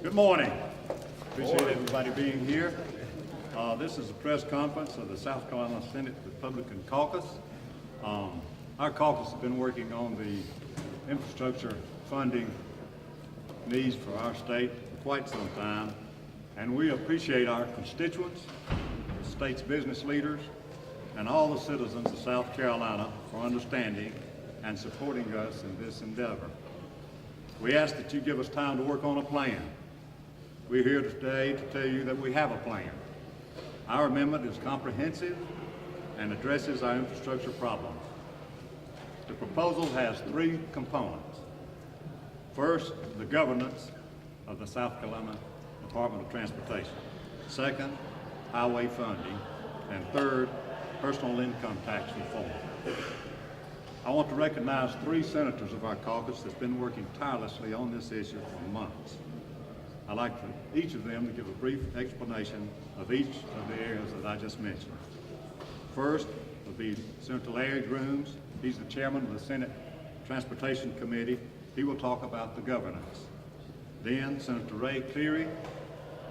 Good morning. Appreciate everybody being here. This is a press conference of the South Carolina Senate Republican Caucus. Our caucus has been working on the infrastructure funding needs for our state for quite some time, and we appreciate our constituents, the state's business leaders, and all the citizens of South Carolina for understanding and supporting us in this endeavor. We ask that you give us time to work on a plan. We're here today to tell you that we have a plan. Our amendment is comprehensive and addresses our infrastructure problems. The proposal has three components. First, the governance of the South Carolina Department of Transportation. Second, highway funding. And third, personal income tax reform. I want to recognize three senators of our caucus that's been working tirelessly on this issue for months. I'd like for each of them to give a brief explanation of each of the areas that I just mentioned. First will be Senator Larry Grooms. He's the chairman of the Senate Transportation Committee. He will talk about the governance. Then Senator Ray Cleary.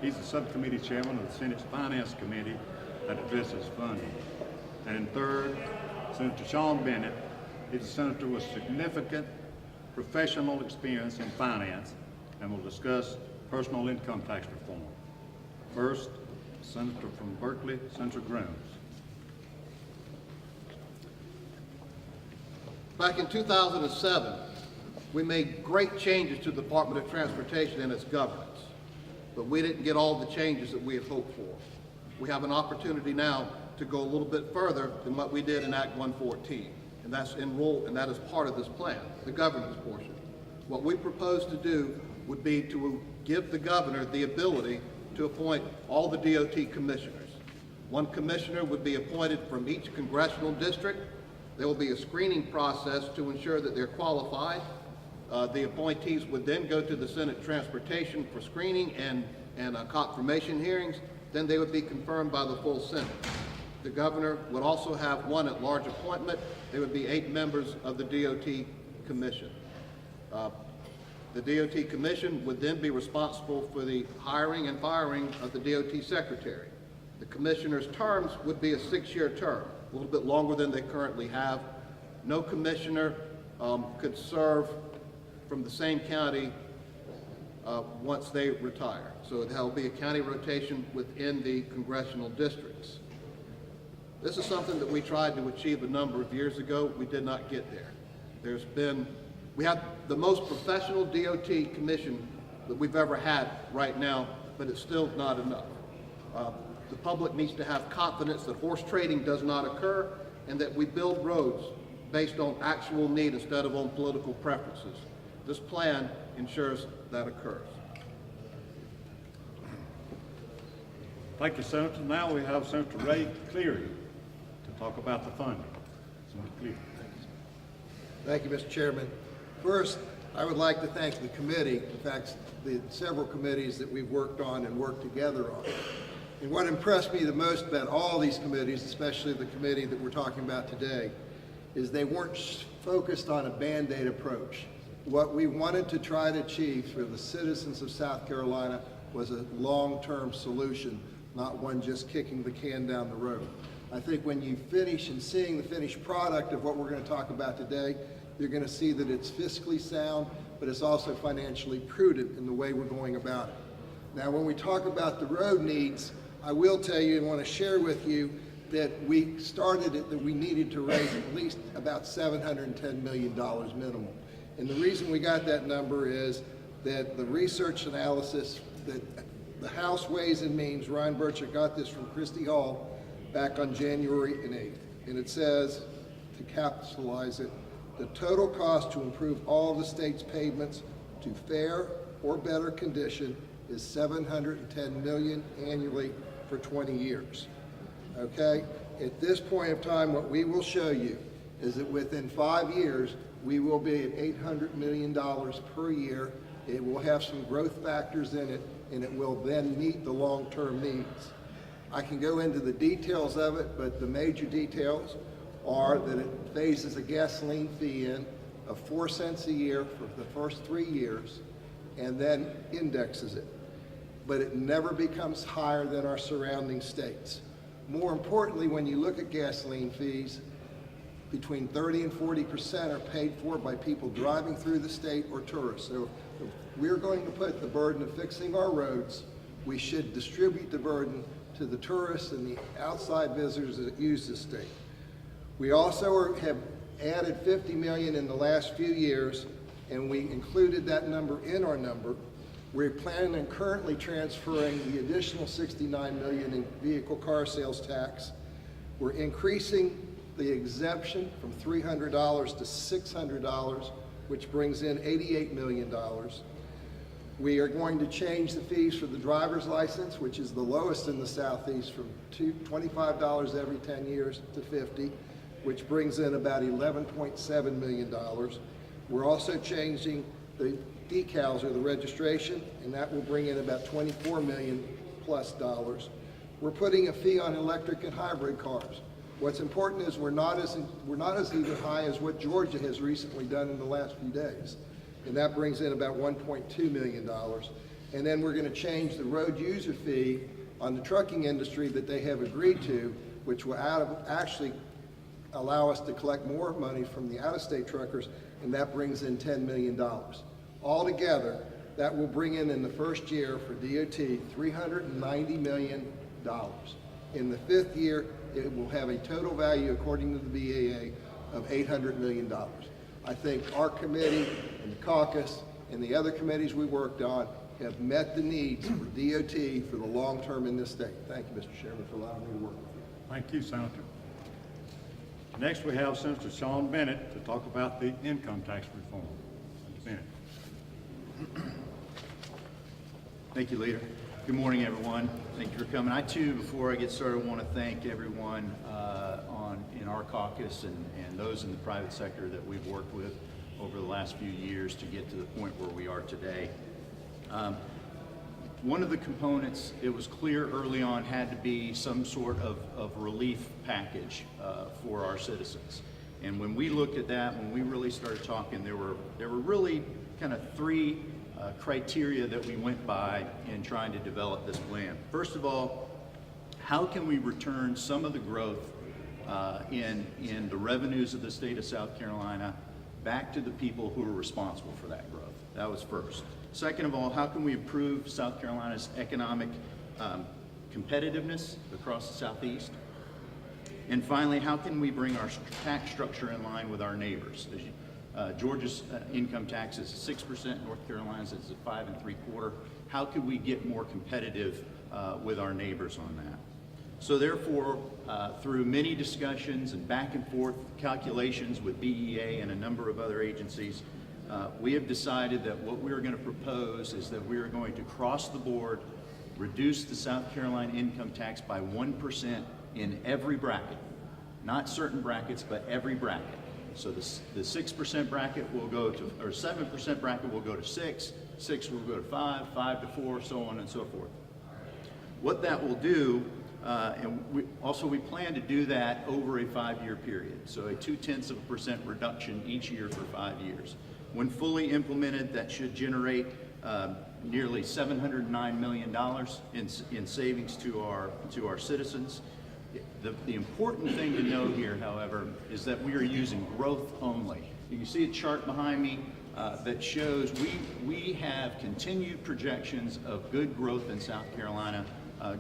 He's the subcommittee chairman of the Senate's Finance Committee that addresses funding. And third, Senator Sean Bennett. He's a senator with significant professional experience in finance and will discuss personal income tax reform. First, Senator from Berkeley, Senator Grooms. Back in 2007, we made great changes to the Department of Transportation and its governance, but we didn't get all the changes that we had hoped for. We have an opportunity now to go a little bit further than what we did in Act 114, and that is part of this plan, the governance portion. What we propose to do would be to give the governor the ability to appoint all the DOT commissioners. One commissioner would be appointed from each congressional district. There will be a screening process to ensure that they're qualified. The appointees would then go to the Senate Transportation for screening and confirmation hearings. Then they would be confirmed by the full Senate. The governor would also have one at-large appointment. There would be 8 members of the DOT commission. The DOT commission would then be responsible for the hiring and firing of the DOT secretary. The commissioner's terms would be a 6-year term, a little bit longer than they currently have. No commissioner could serve from the same county once they retire. So there will be a county rotation within the congressional districts. This is something that we tried to achieve a number of years ago. We did not get there. We have the most professional DOT commission that we've ever had right now, but it's still not enough. The public needs to have confidence that horse trading does not occur and that we build roads based on actual need instead of on political preferences. This plan ensures that occurs. Thank you, Senator. Now we have Senator Ray Cleary to talk about the funding. Senator Cleary. Thank you, Mr. Chairman. First, I would like to thank the committee, in fact, the several committees that we've worked on and worked together on. And what impressed me the most about all these committees, especially the committee that we're talking about today, is they weren't focused on a Band-Aid approach. What we wanted to try to achieve for the citizens of South Carolina was a long-term solution, not one just kicking the can down the road. I think when you finish and seeing the finished product of what we're going to talk about today, you're going to see that it's fiscally sound, but it's also financially prudent in the way we're going about it. Now, when we talk about the road needs, I will tell you and want to share with you that we started it that we needed to raise at least about $710 million minimum. And the reason we got that number is that the research analysis that the House Ways and Means, Ryan Burchett got this from Christy Hall back on January 8th. And it says, to capitalize it, the total cost to improve all the state's pavements to fair or better condition is $710 million annually for 20 years. Okay? At this point of time, what we will show you is that within 5 years, we will be at $800 million per year. It will have some growth factors in it, and it will then meet the long-term needs. I can go into the details of it, but the major details are that it phases a gasoline fee in of 4 cents a year for the first 3 years, and then indexes it. but it never becomes higher than our surrounding states. More importantly, when you look at gasoline fees, between 30 and 40% are paid for by people driving through the state or tourists. So if we're going to put the burden of fixing our roads, we should distribute the burden to the tourists and the outside visitors that use the state. We also have added 50 million in the last few years, and we included that number in our number. We're planning on currently transferring the additional 69 million in vehicle car sales tax. We're increasing the exemption from $300 to $600, which brings in $88 million. We are going to change the fees for the driver's license, which is the lowest in the Southeast, from $25 every 10 years to $50, which brings in about $11.7 million. We're also changing the decals or the registration, and that will bring in about $24 million plus dollars. We're putting a fee on electric and hybrid cars. What's important is we're not as even high as what Georgia has recently done in the last few days, and that brings in about $1.2 million. And then we're going to change the road user fee on the trucking industry that they have agreed to, which will actually allow us to collect more money from the out-of-state truckers, and that brings in $10 million. Altogether, that will bring in the first year for DOT $390 million. In the fifth year, it will have a total value, according to the BAA, of $800 million. I think our committee and the caucus and the other committees we worked on have met the needs for DOT for the long term in this state. Thank you, Mr. Chairman, for allowing me to work with you. Thank you, Senator. Next, we have Senator Sean Bennett to talk about the income tax reform. Senator Bennett. Thank you, Leader. Good morning, everyone. Thank you for coming. I, too, before I get started, want to thank everyone in our caucus and those in the private sector that we've worked with over the last few years to get to the point where we are today. One of the components, it was clear early on, had to be some sort of relief package for our citizens. And when we looked at that, when we really started talking, there were really kind of three criteria that we went by in trying to develop this plan. First of all, how can we return some of the growth in the revenues of the state of South Carolina back to the people who are responsible for that growth? That was first. Second of all, how can we improve South Carolina's economic competitiveness across the Southeast? And finally, how can we bring our tax structure in line with our neighbors? Georgia's income tax is 6%, North Carolina's is at 5 3/4. How could we get more competitive with our neighbors on that? So therefore, through many discussions and back and forth calculations with BEA and a number of other agencies, we have decided that what we're going to propose is that we are going to cross the board, reduce the South Carolina income tax by 1% in every bracket. Not certain brackets, but every bracket. So the 6% bracket will go to, or 7% bracket will go to 6, 6 will go to 5, 5 to 4, so on and so forth. What that will do, and we plan to do that over a 5-year period. So a 0.2% reduction each year for 5 years. When fully implemented, that should generate nearly $709 million in savings to our citizens. The important thing to know here, however, is that we are using growth only. You can see a chart behind me that shows we have continued projections of good growth in South Carolina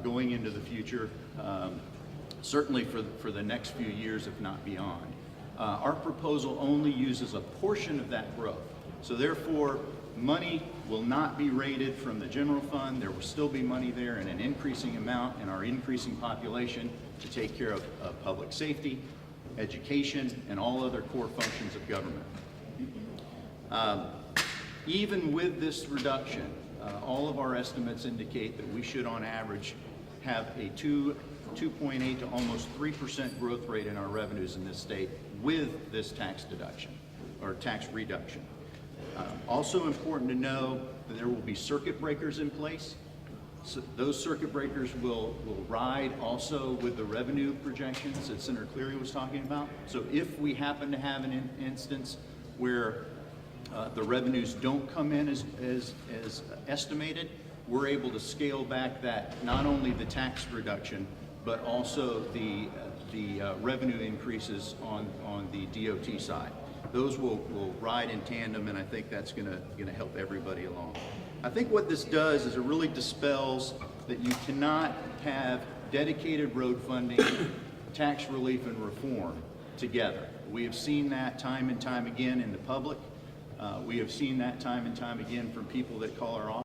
going into the future, certainly for the next few years, if not beyond. Our proposal only uses a portion of that growth. So therefore, money will not be raided from the general fund. There will still be money there in an increasing amount in our increasing population to take care of public safety, education, and all other core functions of government. Even with this reduction, all of our estimates indicate that we should on average have a 2.8 to almost 3% growth rate in our revenues in this state with this tax deduction or tax reduction. Also important to know that there will be circuit breakers in place. So those circuit breakers will ride also with the revenue projections that Senator Cleary was talking about. So if we happen to have an instance where the revenues don't come in as estimated, we're able to scale back that, not only the tax reduction, but also the revenue increases on the DOT side. Those will ride in tandem, and I think that's gonna help everybody along. I think what this does is it really dispels that you cannot have dedicated road funding, tax relief, and reform together. We have seen that time and time again in the public. We have seen that time and time again from people that call our office.